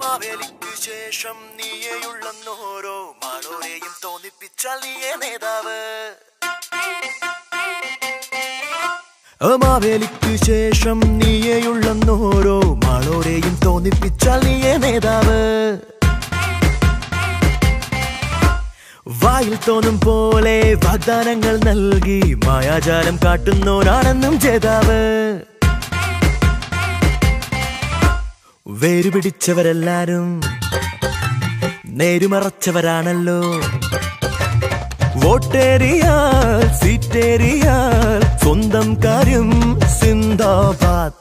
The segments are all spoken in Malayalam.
മാവേലിക്കു ശേഷം നീയേയുള്ളോരോ മാളോരെയും തോന്നിപ്പിച്ചാൽ നീയേ നേതാവ്. മാവേലിക്കു ശേഷം നീയേയുള്ളോരോ മാളോരെയും തോന്നിപ്പിച്ചാൽ നീയേ നേതാവ്. വായിൽ തോന്നും പോലെ വാഗ്ദാനങ്ങൾ നൽകി മായാജാലം കാട്ടുന്നോരാണെന്നും ജേതാവ്. വേരുപിടിച്ചവരെല്ലാരും നേരുമറച്ചവരാണല്ലോ. വോട്ടേറിയാൽ സീറ്റേറിയാൽ സ്വന്തം കാര്യം സിന്ദാബാദ്.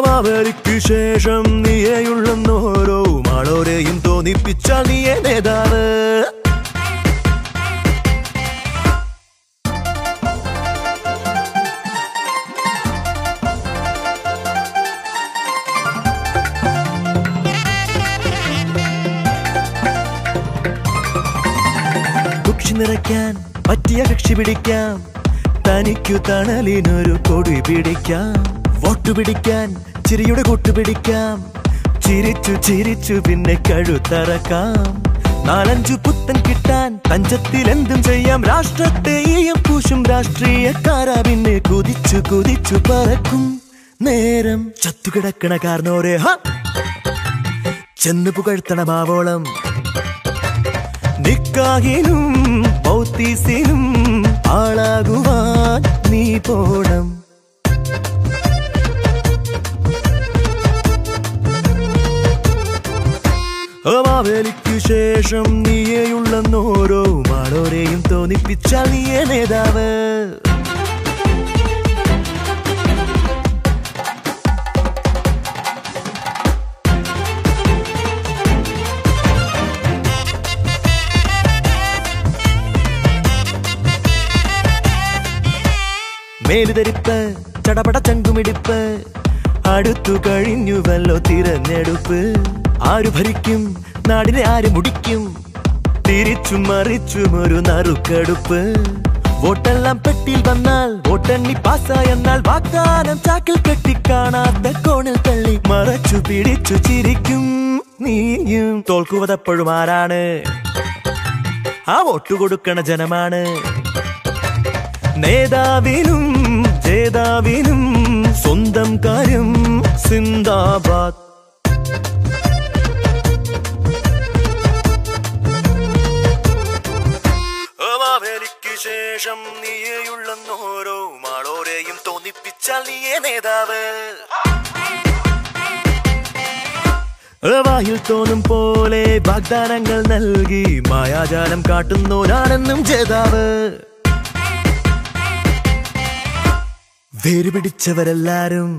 മാവേലിക്കു ശേഷം നീയേയുള്ളോരോ മാളോരെയും തോന്നിപ്പിച്ചാൽ നീയേ നേതാവ്. നിറയ്ക്കാൻ പറ്റിയ കക്ഷി പിടിക്കാം, തനിക്കു തണലിനൊരു കൊടി പിടിക്കാം. വോട്ടു പിടിക്കാൻ ചിരിയുടെ കൂട്ടുപിടിക്കാം, ചിരിച്ചു ചിരിച്ചു പിന്നെ കഴുത്തറക്കാം. 4-5 പുത്തൻ കിട്ടാൻ തഞ്ചത്തിൽ എന്തും ചെയ്യാം. രാഷ്ട്രത്തെയും പൂശും രാഷ്ട്രീയക്കാരാ പിന്നെ കുതിച്ചു കുതിച്ചു പറക്കും നേരം. ചത്തുകിടക്കണ കാർന്നോരെ ചെന്ന് പുകഴ്ത്തണമാവോളം. നിക്കാഹിനും ബൗത്തീസിനും ആളാകുവാൻ നീ പോണം. മാവേലിക്കു ശേഷം നീയേയുള്ളോരോ മാളോരെയും തോന്നിപ്പിച്ചാൽ നീയേ നേതാവ്. മേലുധരിപ്പ് ചടപട ചങ്കുമിടിപ്പ്, അടുത്തു കഴിഞ്ഞുവല്ലോ തിരഞ്ഞെടുപ്പ്. ആരു ഭരിക്കും നാടിനെ ആര് മുടിക്കും, തിരിച്ചും മറിച്ചും ഒരു നറുക്കെടുപ്പ്. വോട്ടെല്ലാം പെട്ടിയിൽ വന്നാൽ വോട്ടെണ്ണി പാസ്സായെന്നാൽ വാഗ്ദാനം ചാക്കിൽ കെട്ടി കാണാത്ത കോണിൽ തള്ളി മറച്ചു പിടിച്ചു ചിരിക്കും നീയും. തോൽക്കുവതെപ്പോഴും ആരാണ്? ആ വോട്ടു കൊടുക്കണ ജനമാണ്. നേതാവിനും ജേതാവിനും സ്വന്തം കാര്യം സിന്ദാബാദ്. മാവേലിക്കു ശേഷം നീയേയുള്ളോരോ മാളോരെയും തോന്നിപ്പിച്ചാൽ നീയേ നേതാവ്. വായിൽ തോന്നും പോലെ വാഗ്ദാനങ്ങൾ നൽകി മായാജാലം കാട്ടുന്നോരാണെന്നും ജേതാവ്. വേരുപിടിച്ചവരെല്ലാരും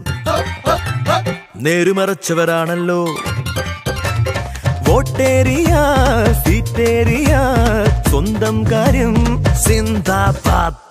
നേരുമറച്ചവരാണല്ലോ. വോട്ടേറിയാൽ സീറ്റേറിയാൽ സ്വന്തം കാര്യം സിന്ദാബാദ്.